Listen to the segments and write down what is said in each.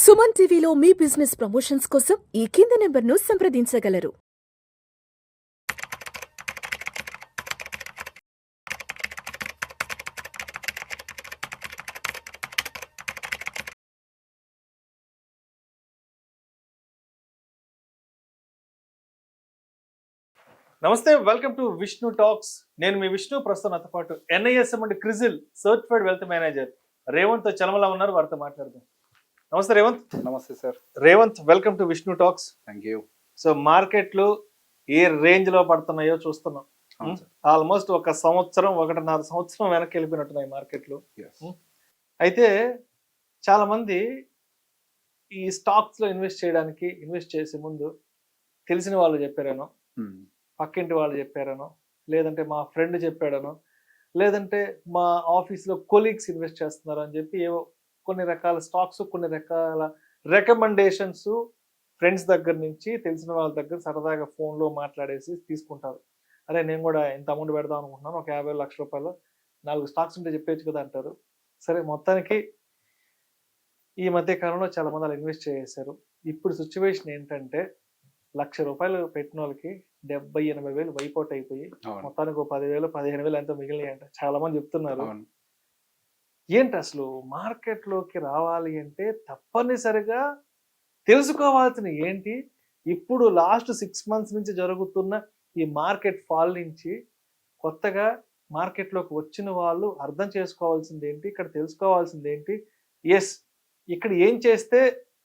సుమన్ టీవీలో మీ business promotions కోసం ఈ కింది నెంబర్ను సంప్రదించగలరు. నమస్తే, వెల్కమ్ టు విష్ణు టాక్స్. నేను మీ విష్ణు. ప్రస్తుతం నాతో పాటు NISM and CRISIL certified wealth manager Revanth Chalamala ఉన్నారు. వారితో మాట్లాడదాం. నమస్తే రేవంత్. నమస్తే sir. Revanth, welcome to Vishnu talks. Thank you. So మార్కెట్లు ఏ రేంజ్ లో పడుతున్నాయో చూస్తున్నాం. ఆల్మోస్ట్ ఒక సంవత్సరం, 1.5 సంవత్సరం వెనక్కి వెళ్ళిపోయినట్టున్నాయి మార్కెట్లు. అయితే చాలా మంది ఈ స్టాక్స్ లో ఇన్వెస్ట్ చేసే ముందు తెలిసిన వాళ్ళు చెప్పారేనో, పక్కింటి వాళ్ళు చెప్పారనో, లేదంటే మా ఫ్రెండ్ చెప్పాడనో, లేదంటే మా ఆఫీస్లో కొలీగ్స్ ఇన్వెస్ట్ చేస్తున్నారు అని చెప్పి ఏవో కొన్ని రకాల స్టాక్స్, కొన్ని రకాల రికమెండేషన్స్ ఫ్రెండ్స్ దగ్గర నుంచి, తెలిసిన వాళ్ళ దగ్గర సరదాగా ఫోన్లో మాట్లాడేసి తీసుకుంటారు. అరే నేను కూడా ఇంత అమౌంట్ పెడదాం అనుకుంటున్నాను, ఒక 50 లక్షల రూపాయలు, 4 స్టాక్స్ ఉంటే చెప్పేచ్చు కదా అంటారు. సరే, మొత్తానికి ఈ మధ్య కాలంలో చాలా మంది అలా ఇన్వెస్ట్ చేశారు. ఇప్పుడు సిచ్యువేషన్ ఏంటంటే, ₹1,00,000 పెట్టిన వాళ్ళకి 70-80 వేలు వైపౌట్ అయిపోయి మొత్తానికి 10,000 15,000 ఎంతో మిగిలినాయి అంట చాలా మంది చెప్తున్నారు. ఏంటి అసలు మార్కెట్లోకి రావాలి అంటే తప్పనిసరిగా తెలుసుకోవాల్సిన ఏంటి? ఇప్పుడు లాస్ట్ 6 months నుంచి జరుగుతున్న ఈ మార్కెట్ ఫాల్ నుంచి కొత్తగా మార్కెట్లోకి వచ్చిన వాళ్ళు అర్థం చేసుకోవాల్సింది ఏంటి? ఇక్కడ తెలుసుకోవాల్సింది ఏంటి? ఇక్కడ ఏం చేస్తే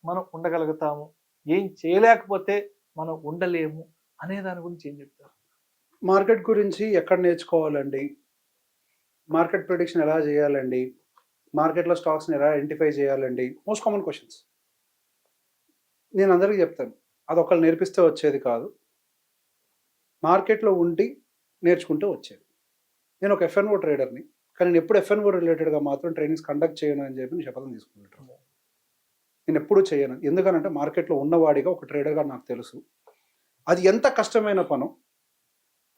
మనం ఉండగలుగుతాము, ఏం చేయలేకపోతే మనం ఉండలేము అనే దాని గురించి ఏం చెప్తారు? మార్కెట్ గురించి ఎక్కడ నేర్చుకోవాలండి, మార్కెట్ ప్రిడిక్షన్ ఎలా చేయాలండి, మార్కెట్లో స్టాక్స్ని ఎలా ఐడెంటిఫై చేయాలండి, మోస్ట్ కామన్ క్వశ్చన్స్. నేను అందరికీ చెప్తాను, అది ఒకళ్ళు నేర్పిస్తే వచ్చేది కాదు, మార్కెట్లో ఉండి నేర్చుకుంటూ వచ్చేది. నేను ఒక FNO ట్రేడర్ని, కానీ నేను ఎప్పుడు FNO రిలేటెడ్గా మాత్రం ట్రైనింగ్స్ కండక్ట్ చేయను అని చెప్పి నేను శపథం తీసుకుంటాను. నేను ఎప్పుడూ చేయను. ఎందుకనంటే మార్కెట్లో ఉన్నవాడిగా ఒక ట్రేడర్గా నాకు తెలుసు అది ఎంత కష్టమైన పనో.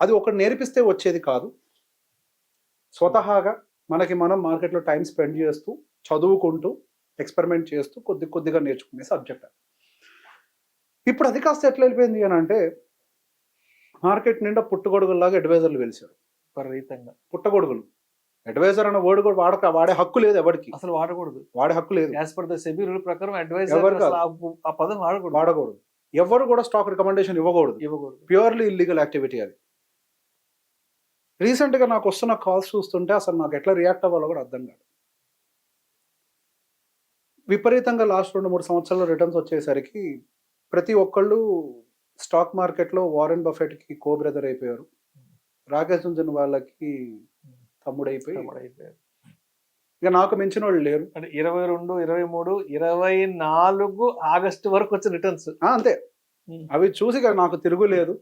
అది ఒకటి నేర్పిస్తే వచ్చేది కాదు. స్వతహాగా మనం మార్కెట్లో టైం స్పెండ్ చేస్తూ, చదువుకుంటూ, ఎక్స్పెరిమెంట్ చేస్తూ కొద్దిగా నేర్చుకునే సబ్జెక్ట్. ఇప్పుడు అది కాస్త ఎట్లా వెళ్ళిపోయింది అని అంటే, మార్కెట్ నిండా పుట్టగొడుగుల్లాగా అడ్వైజర్లు వెలిసారు. విపరీతంగా పుట్టగొడుగులు. అడ్వైజర్ అన్న వర్డ్ కూడా వాడే హక్కు లేదు ఎవరికి. అసలు వాడకూడదు. వాడే హక్కు లేదు. As per the SEBI rule ప్రకారం అడ్వైజర్ ఆ పదం వాడకూడదు. ఎవరు కూడా స్టాక్ రికమెండేషన్ ఇవ్వకూడదు. ప్యూర్లీ ఇల్లీగల్ యాక్టివిటీ అది. రీసెంట్గా నాకు వస్తున్న కాల్స్ చూస్తుంటే అసలు నాకు ఎట్లా రియాక్ట్ అవ్వాలో కూడా అర్థం కాదు. విపరీతంగా లాస్ట్ 2-3 సంవత్సరాల రిటర్న్స్ వచ్చేసరికి ప్రతి ఒక్కళ్ళు స్టాక్ మార్కెట్లో వారెన్ బఫెట్కి కో బ్రదర్ అయిపోయారు, రాకేష్ జుంజన్ వాళ్ళకి తమ్ముడైపోయారు. ఇక నాకు మించిన వాళ్ళు లేరు. అంటే 22, 23, 24 ఆగస్టు వరకు వచ్చిన రిటర్న్స్ అంతే. అవి చూసి నాకు తిరుగులేదు.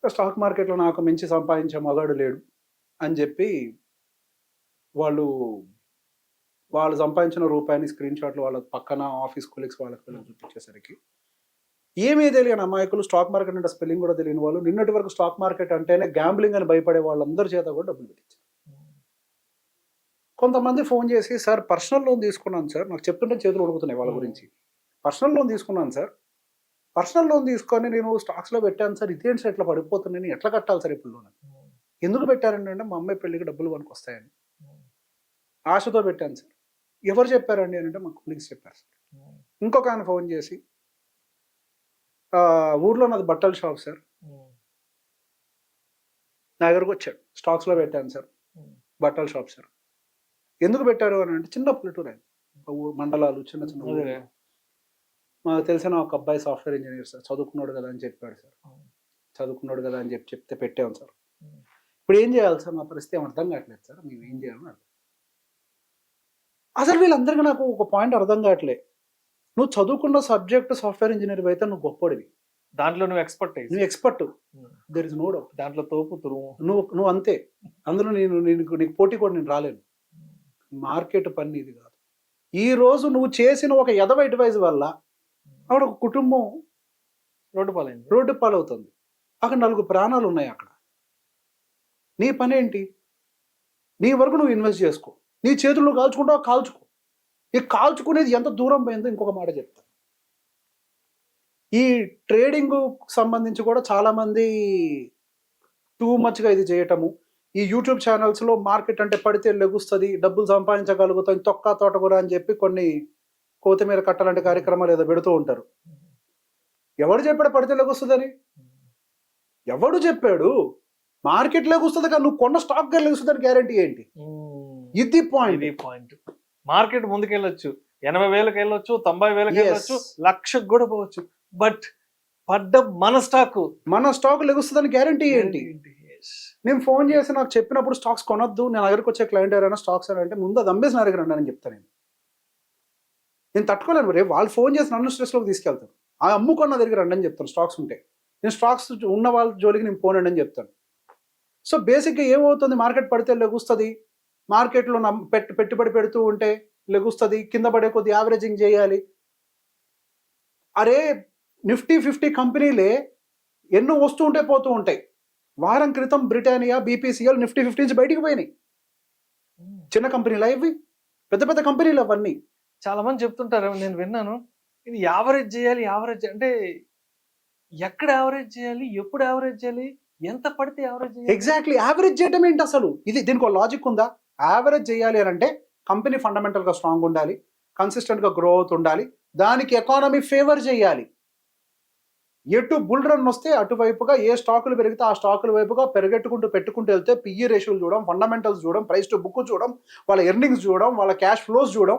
స్టాక్ మార్కెట్లో నాకు మించి సంపాదించే మగాడు లేడు అని చెప్పి వాళ్ళు సంపాదించిన రూపాయిని స్క్రీన్ షాట్లు వాళ్ళ పక్కన ఆఫీస్ కొలీగ్స్ వాళ్ళకి చూపించేసరికి ఏమీ తెలియని అమాయకులు, స్టాక్ మార్కెట్ అంటే స్పెల్లింగ్ కూడా తెలియని వాళ్ళు, నిన్నటి వరకు స్టాక్ మార్కెట్ అంటేనే గ్యాంబ్లింగ్ అని భయపడే వాళ్ళందరి చేత కూడా డబ్బులు పెట్టించారు. కొంతమంది ఫోన్ చేసి, సార్ పర్సనల్ లోన్ తీసుకున్నాను సార్, నాకు చెప్తుంటే చేతులు ఉడుకుతున్నాయి వాళ్ళ గురించి. పర్సనల్ లోన్ తీసుకున్నాను సార్, పర్సనల్ లోన్ తీసుకొని నేను స్టాక్స్లో పెట్టాను సార్, ఇదేంటి సార్ ఇట్లా పడిపోతుంది, నేను ఎట్లా కట్టాలి సార్ ఇప్పుడు లోన్? ఎందుకు పెట్టారండి అంటే, మా అమ్మాయి పెళ్ళికి డబ్బులు పనికి వస్తాయని ఆశతో పెట్టాను సార్. ఎవరు చెప్పారండి అని అంటే, మా కొలీగ్స్ చెప్పారు సార్. ఇంకొక ఆయన ఫోన్ చేసి, ఊర్లో నాది బట్టల షాప్ సార్, నా దగ్గరకు వచ్చాడు, స్టాక్స్లో పెట్టాను సార్, బట్టల షాప్ సార్. ఎందుకు పెట్టారు అని అంటే, చిన్న పల్లెటూరు ఆయన, మండలాలు, చిన్న మాకు తెలిసిన ఒక అబ్బాయి సాఫ్ట్వేర్ ఇంజనీర్ సార్, చదువుకున్నాడు కదా అని చెప్పాడు సార్. చదువుకున్నాడు కదా అని చెప్తే పెట్టాము సార్. ఇప్పుడు ఏం చేయాలి సార్, మా పరిస్థితి ఏం అర్థం కావట్లేదు సార్, మేము ఏం చేయాలని అర్థం. అసలు వీళ్ళందరికీ నాకు ఒక పాయింట్ అర్థం కావట్లేదు. నువ్వు చదువుకున్న సబ్జెక్ట్ సాఫ్ట్వేర్ ఇంజనీర్ అయితే నువ్వు గొప్పడివి, దాంట్లో నువ్వు expert, there is no doubt. దాంట్లో తోపు తురుము నువ్వు అంతే. అందులో నీకు పోటీ కూడా నేను రాలేను. మార్కెట్ పని ఇది కాదు. ఈ రోజు నువ్వు చేసిన ఒక ఎదవ అడ్వైజ్ వల్ల అక్కడ ఒక కుటుంబం రోడ్డు పాలవుతుంది. అక్కడ 4 ప్రాణాలు ఉన్నాయి. అక్కడ నీ పని ఏంటి? నీ వరకు నువ్వు ఇన్వెస్ట్ చేసుకో, నీ చేతులు నువ్వు కాల్చుకుంటావు, కాల్చుకో. ఈ కాల్చుకునేది ఎంత దూరం పోయిందో ఇంకొక మాట చెప్తా. ఈ ట్రేడింగ్ సంబంధించి కూడా చాలా మంది టూ మచ్గా ఇది చేయటము, ఈ యూట్యూబ్ ఛానల్స్లో మార్కెట్ అంటే పడితే లెగుస్తుంది, డబ్బులు సంపాదించగలుగుతాం, తొక్క తోటకూర అని చెప్పి కొన్ని కొత్తిమీర కట్టాలంటే కార్యక్రమాలు ఏదో పెడుతూ ఉంటారు. ఎవడు చెప్పాడు పడితే లెగుస్తుందని? ఎవడు చెప్పాడు? మార్కెట్ లెగుస్తుంది కానీ నువ్వు కొన్న స్టాక్ గా లెగుస్తుందని గ్యారంటీ ఏంటి? ఇది పాయింట్. మార్కెట్ ముందుకెళ్ళొచ్చు, 80,000కి వెళ్ళొచ్చు, 90,000కి వెళ్ళొచ్చు, 1,00,000కి కూడా పోవచ్చు, బట్ పడ్డ మన స్టాక్ లెగుస్తుందని గ్యారంటీ ఏంటి? నేను ఫోన్ చేసి నాకు చెప్పినప్పుడు స్టాక్స్ కొనొద్దు, నేను దగ్గరికి వచ్చే క్లయింట్ ఎవరైనా స్టాక్స్ అని అంటే ముందు అది అమ్మేసిన అడిగిరండి అని చెప్తాను. నేను తట్టుకోలేను. రేపు వాళ్ళు ఫోన్ చేసి నన్ను స్ట్రెస్లోకి తీసుకెళ్తాను. ఆ అమ్ముకున్న దగ్గర రండి అని చెప్తాను. స్టాక్స్ ఉంటే నేను స్టాక్స్ ఉన్న వాళ్ళ జోలికి నేను పోనండి అని చెప్తాను. సో బేసిక్గా ఏమవుతుంది, మార్కెట్ పడితే లెగుస్తుంది, మార్కెట్లో పెట్టుబడి పెడుతూ ఉంటే లెగుస్తుంది, కింద పడే కొద్ది యావరేజింగ్ చేయాలి. అరే నిఫ్టీ 50 కంపెనీలే ఎన్నో వస్తూ ఉంటే పోతూ ఉంటాయి. వారం క్రితం బ్రిటానియా, బీపీసీఎల్ నిఫ్టీ 50 నుంచి బయటికి పోయినాయి. చిన్న కంపెనీలు ఇవి, పెద్ద పెద్ద కంపెనీలు అవన్నీ. చాలా మంది చెప్తుంటారు, నేను విన్నాను, ఇది యావరేజ్ చేయాలి. యావరేజ్ అంటే ఎక్కడ యావరేజ్ చేయాలి, ఎప్పుడు యావరేజ్ చేయాలి, ఎంత పడితే యావరేజ్ చేయాలి? ఎగ్జాక్ట్లీ. యావరేజ్ చేయడం ఏంటి అసలు? దీనికి ఒక లాజిక్ ఉందా? యావరేజ్ చేయాలి అని అంటే కంపెనీ ఫండమెంటల్గా స్ట్రాంగ్ ఉండాలి, కన్సిస్టెంట్గా గ్రోత్ ఉండాలి, దానికి ఎకానమీ ఫేవర్ చేయాలి. ఎటు బుల్ రన్ వస్తే అటువైపుగా ఏ స్టాకులు పెరిగితే ఆ స్టాకుల వైపుగా పెట్టుకుంటూ వెళ్తే పిఈ రేషియోలు చూడడం, ఫండమెంటల్స్ చూడడం, ప్రైస్ టు బుక్ చూడడం, వాళ్ళ ఎర్నింగ్స్ చూడడం, వాళ్ళ క్యాష్ ఫ్లోస్ చూడడం,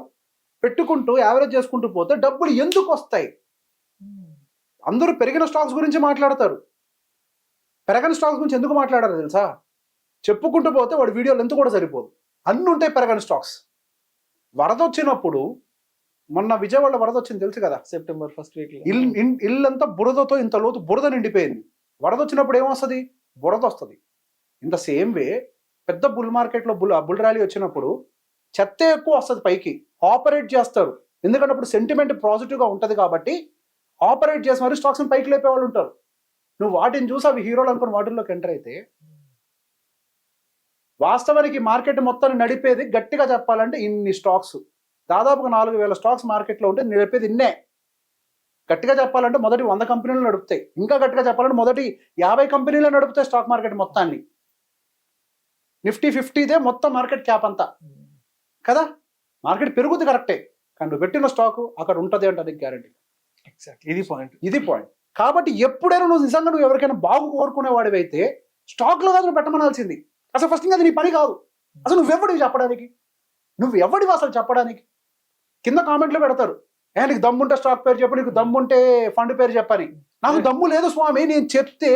పెట్టుకుంటూ యావరేజ్ చేసుకుంటూ పోతే డబ్బులు ఎందుకు వస్తాయి? అందరూ పెరిగిన స్టాక్స్ గురించి మాట్లాడతారు, పెరగని స్టాక్స్ గురించి ఎందుకు మాట్లాడారు తెలుసా? చెప్పుకుంటూ పోతే వాడి వీడియో లెంత్ కూడా సరిపోదు, అన్నీ ఉంటాయి పెరగని స్టాక్స్. వరద వచ్చినప్పుడు, మొన్న విజయవాడలో వరద వచ్చింది తెలుసు కదా, సెప్టెంబర్ 1st వీక్ ఇల్లంతా బురదతో ఇంత లోతు బురద నిండిపోయింది. వరద వచ్చినప్పుడు ఏమొస్తుంది? బురద వస్తుంది. ఇన్ ద సేమ్ వే పెద్ద బుల్ మార్కెట్లో బుల్ ర్యాలీ వచ్చినప్పుడు చెత్త ఎక్కువ వస్తుంది పైకి, ఆపరేట్ చేస్తారు. ఎందుకంటే అప్పుడు సెంటిమెంట్ పాజిటివ్గా ఉంటుంది కాబట్టి ఆపరేట్ చేసి మరి స్టాక్స్ని పైకి లేపే వాళ్ళు ఉంటారు. నువ్వు వాటిని చూసి అవి హీరోలు అనుకుని వాటిల్లోకి ఎంటర్ అయితే, వాస్తవానికి మార్కెట్ మొత్తాన్ని నడిపేది గట్టిగా చెప్పాలంటే ఇన్ని స్టాక్స్, దాదాపుగా 4,000 స్టాక్స్ మార్కెట్లో ఉంటే నడిపేది ఇన్నే. గట్టిగా చెప్పాలంటే మొదటి 100 కంపెనీలు నడుపుతాయి, ఇంకా గట్టిగా చెప్పాలంటే మొదటి 50 కంపెనీలు నడుపుతాయి స్టాక్ మార్కెట్ మొత్తాన్ని. నిఫ్టీ 50దే మొత్తం మార్కెట్ క్యాప్ అంతా కదా. మార్కెట్ పెరుగుతుంది కరెక్టే, కానీ నువ్వు పెట్టిన స్టాక్ అక్కడ ఉంటుంది అంటే అది గ్యారంటీ. ఎగ్జాక్ట్, ఇది పాయింట్. కాబట్టి ఎప్పుడైనా నువ్వు నిజంగా నువ్వు ఎవరికైనా బాగు కోరుకునేవాడివి అయితే స్టాక్లో కాదు నువ్వు పెట్టమనాల్సింది. అసలు ఫస్ట్ అది నీ పని కాదు. అసలు నువ్వెవడివి చెప్పడానికి? నువ్వెవడివి అసలు చెప్పడానికి? కింద కామెంట్లు పెడతారు, నీకు దమ్ముంటే స్టాక్ పేరు చెప్పు, నీకు దమ్ముంటే ఫండ్ పేరు చెప్పని. నాకు దమ్ము లేదు స్వామి, నేను చెప్తే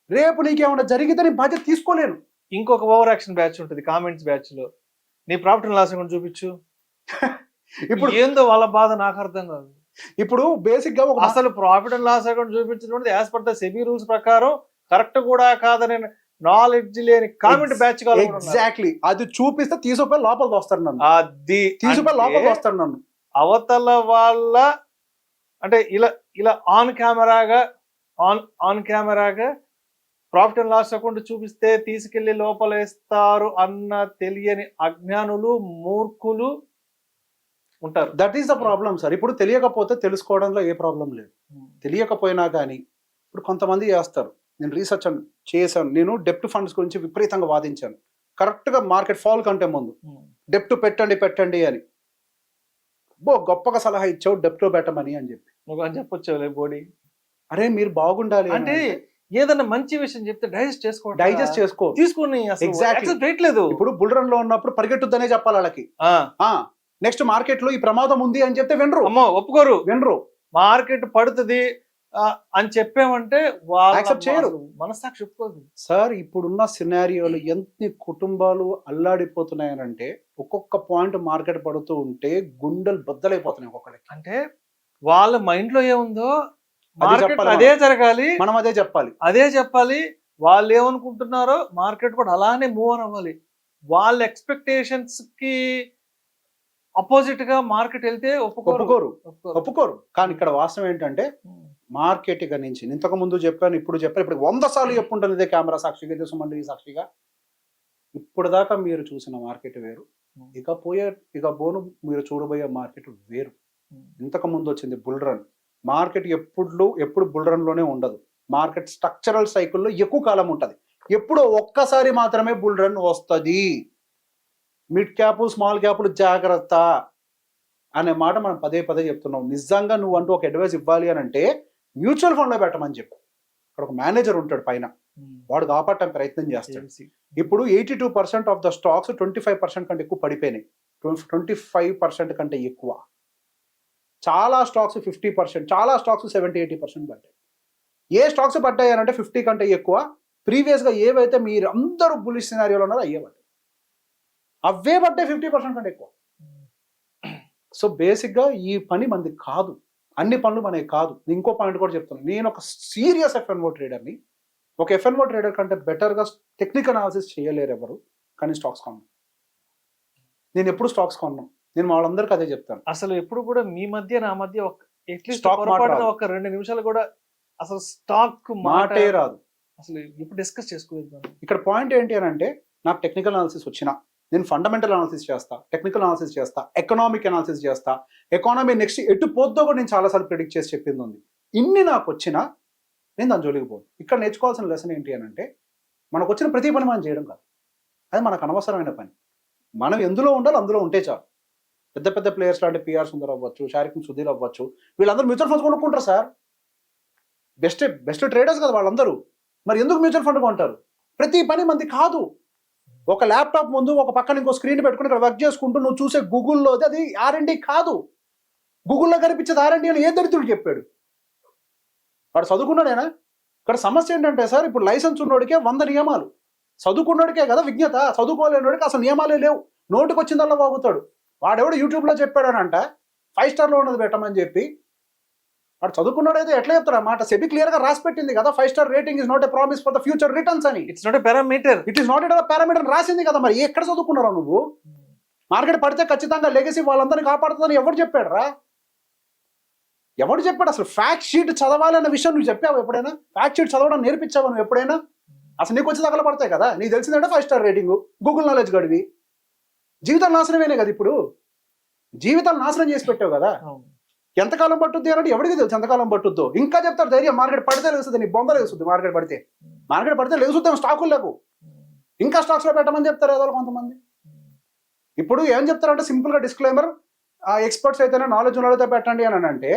రేపు నీకేమన్నా జరిగితే నీ బాధ్యత తీసుకోలేను. ఇంకొక ఓవర్ యాక్షన్ బ్యాచ్ ఉంటుంది కామెంట్స్ బ్యాచ్ లో, నీ ప్రాఫిట్ అండ్ లాస్ అకౌంట్ చూపించు. ఇప్పుడు ఏందో వాళ్ళ బాధ నాకు అర్థం కాదు. ఇప్పుడు బేసిక్ గా అసలు ప్రాఫిట్ అండ్ లాస్ అకౌంట్ చూపించడం as per the SEBI rules ప్రకారం కరెక్ట్ కూడా కాదని నాలెడ్జ్ లేని కామెంట్ బ్యాచ్. ఎగ్జాక్ట్లీ, అది చూపిస్తే తీసుకుపోయి లోపలికి వస్తారు నన్ను, అది తీసుకుపోయి లోపలికి వస్తారు నన్ను. అవతల వాళ్ళ అంటే ఇలా ఆన్ కెమెరాగా ప్రాఫిట్ అండ్ లాస్ అకౌంట్ చూపిస్తే తీసుకెళ్లి లోపలేస్తారు అన్న తెలియని అజ్ఞానులు, మూర్ఖులు ఉంటారు. That is the problem sir. ఇప్పుడు తెలియకపోతే తెలుసుకోవడంలో ఏ ప్రాబ్లం లేదు. తెలియకపోయినా కానీ ఇప్పుడు కొంతమంది చేస్తారు. నేను రీసెర్చ్ చేశాను, నేను డెప్ట్ ఫండ్స్ గురించి విపరీతంగా వాదించాను. కరెక్ట్గా మార్కెట్ ఫాల్ కంటే ముందు డెప్ట్ పెట్టండి అని గొప్పగా సలహా ఇచ్చావు, డెప్ట్ పెట్టమని అని చెప్పి. నువ్వు అని చెప్పొచ్చావులే బోడీ. అరే మీరు బాగుండాలి అంటే ఏదన్నా మంచి విషయం చెప్తే డైజెస్ట్ చేసుకో తీసుకుని లేదు. ఇప్పుడు బుల్ రన్ లో ఉన్నప్పుడు పరిగెట్టుద్దనే చెప్పాలి వాళ్ళకి. నెక్స్ట్ మార్కెట్ లో ఈ ప్రమాదం ఉంది అని చెప్తే వినరు. మార్కెట్ పడుతుంది అని చెప్పామంటే యాక్సెప్ట్ చేయరు, మనస్సాక్షి ఒప్పుకోదు. సార్ ఇప్పుడున్న సినారియోలు ఎన్ని కుటుంబాలు అల్లాడిపోతున్నాయనంటే ఒక్కొక్క పాయింట్ మార్కెట్ పడుతూ ఉంటే గుండెలు బద్దలైపోతున్నాయి ఒక్కొక్కడికి. అంటే వాళ్ళ మైండ్ లో ఏముందో అదే జరగాలి, మనం అదే చెప్పాలి. వాళ్ళు ఏమనుకుంటున్నారో మార్కెట్ కూడా అలానే మూవ్ ఆన్ అవ్వాలి. వాళ్ళ ఎక్స్పెక్టేషన్స్ కి అపోజిట్ గా మార్కెట్ వెళ్తే ఒప్పుకోరు. కానీ ఇక్కడ వాస్తవం ఏంటంటే మార్కెట్ గణించి ఇంతకు ముందు చెప్పాను, ఇప్పుడు 100 సార్లు చెప్పుంటాను ఇదే కెమెరా సాక్షిగా, ఇదే సుమన్ టీవీ సాక్షిగా. ఇప్పుడు దాకా మీరు చూసిన మార్కెట్ వేరు, ఇక బోను మీరు చూడబోయే మార్కెట్ వేరు. ఇంతకు ముందు వచ్చింది బుల్ రన్. మార్కెట్ ఎప్పుడు బుల్ రన్లోనే ఉండదు. మార్కెట్ స్ట్రక్చరల్ సైకిల్లో ఎక్కువ కాలం ఉంటుంది. ఎప్పుడో ఒక్కసారి మాత్రమే బుల్ రన్ వస్తుంది. మిడ్ క్యాప్ స్మాల్ క్యాప్లు జాగ్రత్త అనే మాట మనం పదే పదే చెప్తున్నాం. నిజంగా నువ్వు అంటూ ఒక అడ్వైస్ ఇవ్వాలి అని అంటే మ్యూచువల్ ఫండ్లో పెట్టమని చెప్పు. అక్కడ ఒక మేనేజర్ ఉంటాడు పైన, వాడు కాపాడటం ప్రయత్నం చేస్తాడు. ఇప్పుడు 82% ఆఫ్ ద స్టాక్స్ 25% కంటే ఎక్కువ పడిపోయినాయి. 25% కంటే ఎక్కువ. చాలా స్టాక్స్ 50%, చాలా స్టాక్స్ 70-80% పడ్డాయి. ఏ స్టాక్స్ పడ్డాయి అని అంటే 50 కంటే ఎక్కువ ప్రీవియస్గా ఏవైతే మీరు అందరూ బులిష్ సినారియోలో ఉన్నారో అయ్యే పడ్డాయి. అవే పడ్డాయి 50% కంటే ఎక్కువ. సో బేసిక్గా ఈ పని మనది కాదు, అన్ని పనులు మనకి కాదు. ఇంకో పాయింట్ కూడా చెప్తాను, నేను ఒక సీరియస్ ఎఫ్ఎన్ఓ ట్రేడర్ని. ఒక ఎఫ్ఎన్ఓ ట్రేడర్ కంటే బెటర్గా టెక్నికల్ అనాలిసిస్ చేయలేరు ఎవరు, కానీ స్టాక్స్ కొన్నాను. నేను ఎప్పుడు స్టాక్స్ కొన్నాను, నేను వాళ్ళందరికీ అదే చెప్తాను. అసలు ఎప్పుడు కూడా మీ మధ్య నా మధ్య స్టాక్ ఒక 2 నిమిషాలు కూడా అసలు స్టాక్ మాటే రాదు. అసలు ఇప్పుడు డిస్కస్ చేసుకోలేదు. ఇక్కడ పాయింట్ ఏంటి అని అంటే, నాకు టెక్నికల్ అనాలిసిస్ వచ్చినా నేను ఫండమెంటల్ అనాలిసిస్ చేస్తా, టెక్నికల్ అనాలిసిస్ చేస్తా, ఎకనామిక్ అనాలిసిస్ చేస్తా. ఎకానమీ నెక్స్ట్ ఎటు పోద్దో కూడా నేను చాలాసార్లు ప్రిడిక్ట్ చేసి చెప్పింది ఉంది. ఇన్ని నాకు వచ్చినా నేను దాని జోలికి పోను. ఇక్కడ నేర్చుకోవాల్సిన లెసన్ ఏంటి అని అంటే, మనకు వచ్చిన ప్రతి పని మనం చేయడం కాదు, అది మనకు అనవసరమైన పని. మనం ఎందులో ఉండాలి అందులో ఉంటే చాలు. పెద్ద పెద్ద ప్లేయర్స్ లాంటి పిఆర్ సుందర్ అవ్వచ్చు, షారిక్ సుధీర్ అవ్వచ్చు, వీళ్ళందరూ మ్యూచువల్ ఫండ్స్ కొనుక్కుంటారు సార్. బెస్ట్ ట్రేడర్స్ కదా వాళ్ళందరూ. మరి ఎందుకు మ్యూచువల్ ఫండ్ కొంటారు? ప్రతి పని మంది కాదు. ఒక ల్యాప్టాప్ ముందు ఒక పక్కన ఇంకో స్క్రీన్ పెట్టుకుని ఇక్కడ వర్క్ చేసుకుంటూ నువ్వు చూసే గూగుల్లో అది R&D కాదు. గూగుల్లో కనిపించేది R&D అని ఏ దరిద్రుడు చెప్పాడు? వాడు చదువుకున్నాడేనా? ఇక్కడ సమస్య ఏంటంటే సార్, ఇప్పుడు లైసెన్స్ ఉన్నోడికే 100 నియమాలు, చదువుకున్నోడికే కదా విజ్ఞత, చదువుకోలేనోడికి అసలు నియమాలే లేవు. నోటికి వచ్చిందల్లా వాగుతాడు. వాడెవడు యూట్యూబ్లో చెప్పాడనంట 5 స్టార్లో ఉన్నది పెట్టమని చెప్పి. వాడు చదువుకున్నాడైతే ఎట్లా చెప్తాడు ఆ మాట? సెబీ క్లియర్ గా రాసి పెట్టింది కదా, 5 star rating is not a promise for the future returns అని. It's not a parameter. It is not a parameter రాసింది కదా. మరి ఎక్కడ చదువుకున్నారా నువ్వు? మార్కెట్ పడితే ఖచ్చితంగా లెగసీ వాళ్ళందరినీ కాపాడుతుందని ఎవరు చెప్పాడు రా? ఎవడు చెప్పాడు? అసలు ఫ్యాక్ట్ షీట్ చదవాలి అన్న విషయం నువ్వు చెప్పావు ఎప్పుడైనా? ఫ్యాక్ట్ షీట్ చదవడం నేర్పించావు నువ్వు ఎప్పుడైనా? అసలు నీకు వచ్చి తగల పడతాయి కదా. నీకు తెలిసిందంటే 5 స్టార్ రేటింగ్, గూగుల్ నాలెడ్జ్ గడివి. జీవితాలు నాశనమేనే కదా ఇప్పుడు. జీవితాలు నాశనం చేసి పెట్టావు కదా. ఎంతకాలం పట్టుద్ది అంటే ఎవరికి తెలుసు ఎంతకాలం పట్టుద్దో. ఇంకా చెప్తారు ధైర్యం, మార్కెట్ పడితే లేస్తుంది, నీ బొంద లేస్తుంది. మార్కెట్ పడితే లేస్తుంది, స్టాకులు లేవు, ఇంకా స్టాక్స్ లో పెట్టమని చెప్తారు ఏదో కొంతమంది. ఇప్పుడు ఏం చెప్తారంటే సింపుల్ గా డిస్క్లైమర్, ఎక్స్పర్ట్స్ అయితేనే నాలెడ్జ్ ఉన్నోళ్ళతో పెట్టండి అని అంటే,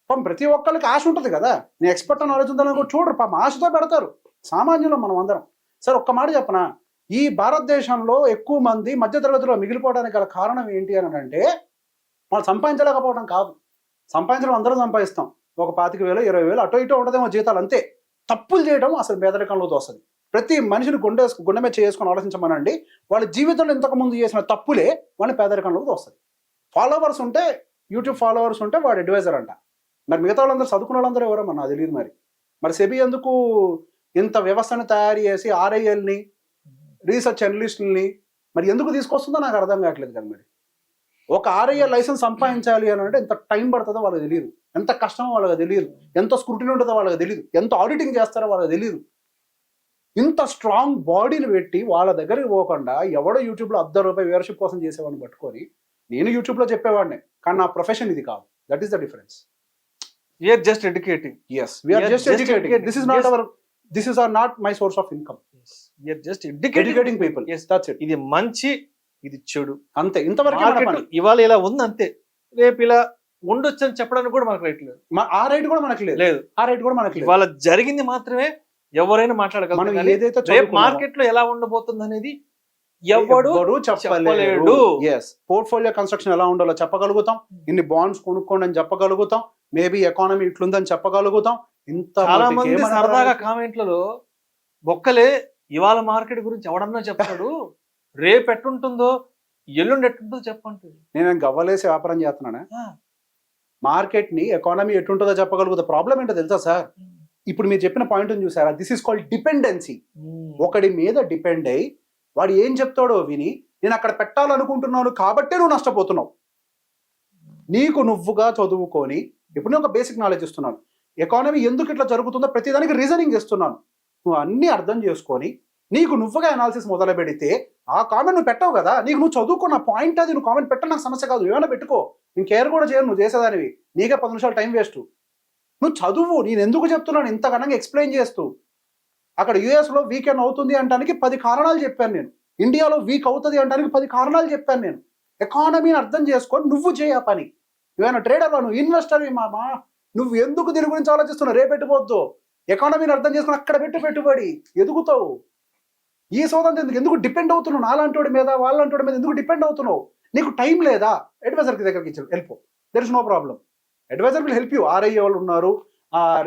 ప్రతి ఒక్కరికి ఆశ ఉంటుంది కదా. నీ ఎక్స్పర్ట్ నాలెడ్జ్ ఉందని కూడా చూడరు, ఆశతో పెడతారు. సామాన్యులు మనం అందరం. సార్ ఒక్క మాట చెప్పనా, ఈ భారతదేశంలో ఎక్కువ మంది మధ్యతరగతిలో మిగిలిపోవడానికి గల కారణం ఏంటి అని అంటే, వాళ్ళు సంపాదించలేకపోవడం కాదు. సంపాదించడం అందరం సంపాదిస్తాం. ఒక 25,000 20,000 అటో ఇటో ఉంటుందేమో జీతాలు, అంతే. తప్పులు చేయడం అసలు పేదరికంలో వస్తుంది. ప్రతి మనిషిని గుండె మీద చేసుకొని ఆలోచించమనండి, వాళ్ళ జీవితంలో ఇంతకుముందు చేసిన తప్పులే వాళ్ళని పేదరికంలోకి వస్తుంది. ఫాలోవర్స్ ఉంటే, యూట్యూబ్ ఫాలోవర్స్ ఉంటే వాడు అడ్వైజర్ అంట. మరి మిగతా వాళ్ళందరూ చదువుకున్న వాళ్ళందరూ ఎవరో నాకు తెలియదు. మరి సెబీ ఎందుకు ఇంత వ్యవస్థను తయారు చేసి RILని, రీసెర్చ్ అనలిస్టులని మరి ఎందుకు తీసుకొస్తుందో నాకు అర్థం కావట్లేదు. కానీ మరి ఒక RIL లైసెన్స్ సంపాదించాలి అని అంటే ఎంత టైం పడుతుందో వాళ్ళకి తెలియదు, ఎంత కష్టమో వాళ్ళకి తెలియదు, ఎంత స్క్రూటినీ ఉంటుందో వాళ్ళకి తెలియదు, ఎంత ఆడిటింగ్ చేస్తారో వాళ్ళకి తెలియదు. ఇంత స్ట్రాంగ్ బాడీని పెట్టి వాళ్ళ దగ్గరికి పోకుండా ఎవడో యూట్యూబ్లో ₹10 వ్యూవర్షిప్ కోసం చేసేవాడిని పట్టుకొని నేను యూట్యూబ్లో చెప్పేవాడిని, కానీ నా ప్రొఫెషన్ ఇది కాదు. That is the difference. We are just educating. Yes, we are just educating. This is not my source of income. Yes, we are just educating people. Yes, that's it. ఇది మంచి, ఇది చెడు, అంతే. ఇంతవరకు ఇవాళ ఇలా ఉంది అంతే, రేపు ఇలా ఉండొచ్చు అని చెప్పడానికి కూడా మనకు రైట్ లేదు. ఆ రైట్ కూడా మనకు లేదు. ఆ రైట్ కూడా మనకు లేదు. ఇవాళ జరిగింది మాత్రమే ఎవరైనా మాట్లాడగలరు. ఏదైతే రేపు మార్కెట్ లో ఎలా ఉండబోతుంది అనేది ఎవడు చెప్పలేడు. పోర్ట్ఫోలియో కన్స్ట్రక్షన్ ఎలా ఉండాలో చెప్పగలుగుతాం, ఇన్ని బాండ్స్ కొనుక్కోండి అని చెప్పగలుగుతాం, మేబీ ఎకానమీ ఇట్లుందని చెప్పగలుగుతాం. చాలా మంది సరదాగా కామెంట్లలో బొక్కలే, ఇవాళ మార్కెట్ గురించి ఎవడన్నా చెప్తాడు, రేపు ఎట్టుంటుందో ఎల్లుండి ఎట్టుంటుందో చెప్పండి. నేను గవ్వలేసి వ్యాపారం చేస్తున్నానా? మార్కెట్ ని ఎకానమీ ఎట్టుంటుందో చెప్పగలుగుతా. ప్రాబ్లం ఏంటో తెలుసా సార్? ఇప్పుడు మీరు చెప్పిన పాయింట్ చూసారా? This is called dependency. ఒకడి మీద డిపెండ్ అయ్యి వాడు ఏం చెప్తాడో విని నేను అక్కడ పెట్టాలనుకుంటున్నాను కాబట్టే నువ్వు నష్టపోతున్నావు. నీకు నువ్వుగా చదువుకొని ఇప్పుడు నేను ఒక బేసిక్ నాలెడ్జ్ ఇస్తున్నాను, ఎకానమీ ఎందుకు ఇట్లా జరుగుతుందో ప్రతిదానికి రీజనింగ్ ఇస్తున్నాను. నువ్వు అన్ని అర్థం చేసుకొని నీకు నువ్వుగా అనాలిసిస్ మొదలు పెడితే ఆ కామెంట్ నువ్వు పెట్టావు కదా, నీకు నువ్వు చదువుకున్న పాయింట్ అది, నువ్వు కామెంట్ పెట్టడం నాకు సమస్య కాదు, ఏమైనా పెట్టుకో, నేను కేర్ కూడా చేయను నువ్వు చేసేదానివి, నీకే 10 నిమిషాలు టైం వేస్ట్. నువ్వు చదువు, నేను ఎందుకు చెప్తున్నాను ఇంత ఘనంగా ఎక్స్ప్లెయిన్ చేస్తూ. అక్కడ యూఎస్లో వీకెండ్ అవుతుంది అంటానికి 10 కారణాలు చెప్పాను నేను, ఇండియాలో వీక్ అవుతుంది అంటానికి 10 కారణాలు చెప్పాను నేను. ఎకానమీని అర్థం చేసుకొని నువ్వు చేయ పని. ఏమైనా ట్రేడర్, నువ్వు ఇన్వెస్టర్ మామా, నువ్వు ఎందుకు దీని గురించి ఆలోచిస్తున్నావు? రేపెట్టుకోవద్దు, ఎకానమీని అర్థం చేసుకుని అక్కడ పెట్టుబడి ఎదుగుతావు. ఈ సోదంతా ఎందుకు డిపెండ్ అవుతున్నావు? నాలాంటి మీద వాళ్ళంటి మీద ఎందుకు డిపెండ్ అవుతున్నావు? నీకు టైం లేదా? అడ్వైజర్కి దగ్గరికి ఇచ్చారు, వెళ్ళిపో, there is no problem. Adviser will help you. RI వాళ్ళు ఉన్నారు,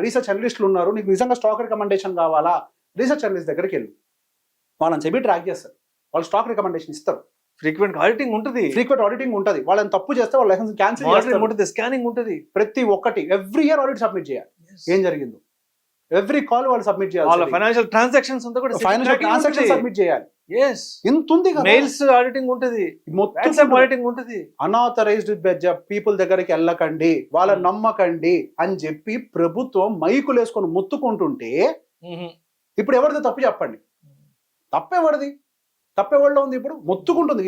రీసెర్చ్ అనలిస్టులు ఉన్నారు. నీకు నిజంగా స్టాక్ రికమెండేషన్ కావాలా, రీసెర్చ్ అనలిస్ట్ దగ్గరికి వెళ్ళు, వాళ్ళని చెప్పి ట్రాక్ చేస్తారు, వాళ్ళు స్టాక్ రికమెండేషన్ ఇస్తారు. ఫ్రీక్వెంట్ ఆడిటింగ్ ఉంటుంది, వాళ్ళని తప్పు చేస్తే వాళ్ళ లైసెన్స్ క్యాన్సిల్ ఉంటుంది, స్కానింగ్ ఉంటుంది, ప్రతి ఒక్కటి ఎవ్రీ ఇయర్ ఆడిట్ సబ్మిట్ చేయాలి, ఏం జరిగిందో ఎవ్రీ కాల్ వాళ్ళు సబ్మిట్ చేయాలి, వాళ్ళ ఫైనాన్షియల్ ట్రాన్సాక్షన్స్ అంతా కూడా ఫైనాన్షియల్ ట్రాన్సాక్షన్ సబ్మిట్ చేయాలి. ఇంత ఉంది కదా, మెయిల్స్ ఆడిటింగ్ ఉంటుంది, మొత్తం ఆడిటింగ్ ఉంటుంది. అనాథరైజ్డ్ పీపుల్ దగ్గరికి వెళ్ళకండి, వాళ్ళ నమ్మకండి అని చెప్పి ప్రభుత్వం మైకులు వేసుకొని ముత్తుకుంటుంటే ఇప్పుడు ఎవరిది తప్పు చెప్పండి? తప్పెవరిలో ఉంది? ఇప్పుడు మొత్తుకుంటుంది.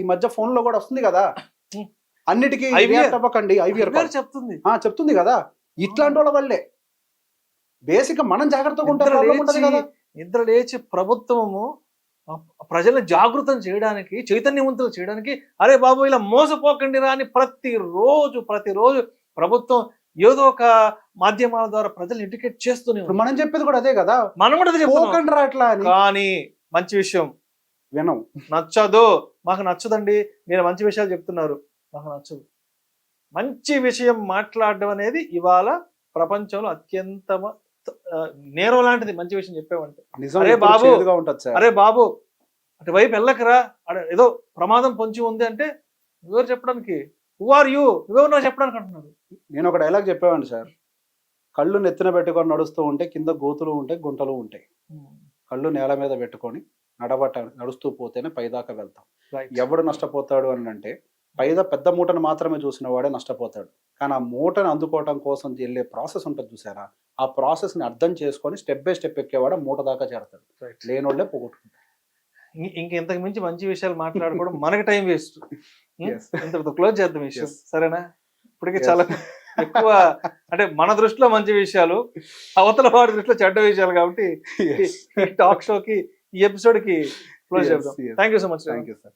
ఈ మధ్య ఫోన్ లో కూడా వస్తుంది కదా, అన్నిటికీ అవ్వకండి ఐవీఆర్ చెప్తుంది కదా. ఇట్లాంటి వాళ్ళ వల్లే బేసిక్ మనం జాగ్రత్తగా ఉంటాం. నిద్ర లేచి ప్రభుత్వము ప్రజల్ని జాగృతం చేయడానికి, చైతన్యవంతులు చేయడానికి, అరే బాబు ఇలా మోసపోకండి రా అని ప్రతిరోజు ప్రభుత్వం ఏదో ఒక మాధ్యమాల ద్వారా ప్రజల్ని ఎడ్యుకేట్ చేస్తూనే. మనం చెప్పేది కూడా అదే కదా, మనం కూడా చెప్పకండి రా అట్లా. కానీ మంచి విషయం వినం, నచ్చదు, మాకు నచ్చదండి, మీరు మంచి విషయాలు చెప్తున్నారు, మాకు నచ్చదు. మంచి విషయం మాట్లాడడం అనేది ఇవాళ ప్రపంచంలో అత్యంత నేరం లాంటిది. మంచి విషయం చెప్పామంటే అరే బాబు అటువైపు వెళ్ళకరా, ఏదో ప్రమాదం పొంచి ఉంది అంటే ఎవరు చెప్పడానికి? హూ ఆర్ యూ, నువ్వెవరు నాకు చెప్పడానికి అంటున్నారు. నేను ఒక డైలాగ్ చెప్పేవాడిని సార్, కళ్ళు నెత్తిన పెట్టుకొని నడుస్తూ ఉంటే కింద గోతులు ఉంటాయి, గుంటలు ఉంటాయి. కళ్ళు నేల మీద పెట్టుకొని నడుస్తూ పోతేనే పైదాకా వెళ్తాం. ఎవడు నష్టపోతాడు అని అంటే పెద్ద మూటను మాత్రమే చూసిన వాడే నష్టపోతాడు. కానీ ఆ మూటను అందుకోవటం కోసం వెళ్ళే ప్రాసెస్ ఉంటుంది చూసారా, ఆ ప్రాసెస్ ని అర్థం చేసుకొని స్టెప్ బై స్టెప్ ఎక్కేవాడు మూట దాకా చేరతాడు. లేనోళ్లే పోగొట్టుకుంటాడు. ఇంతకు మించి మంచి విషయాలు మాట్లాడుకోవడం మనకి టైం వేస్ట్. ఇంతటితో క్లోజ్ చేద్దాం విషయం, సరేనా? ఇప్పటికే చాలా ఎక్కువ, అంటే మన దృష్టిలో మంచి విషయాలు, అవతల వాడి దృష్టిలో చెడ్డ విషయాలు, కాబట్టి టాక్ షోకి ఈ ఎపిసోడ్ కి క్లోజ్ చేద్దాం. Thank you so much. Thank you sir.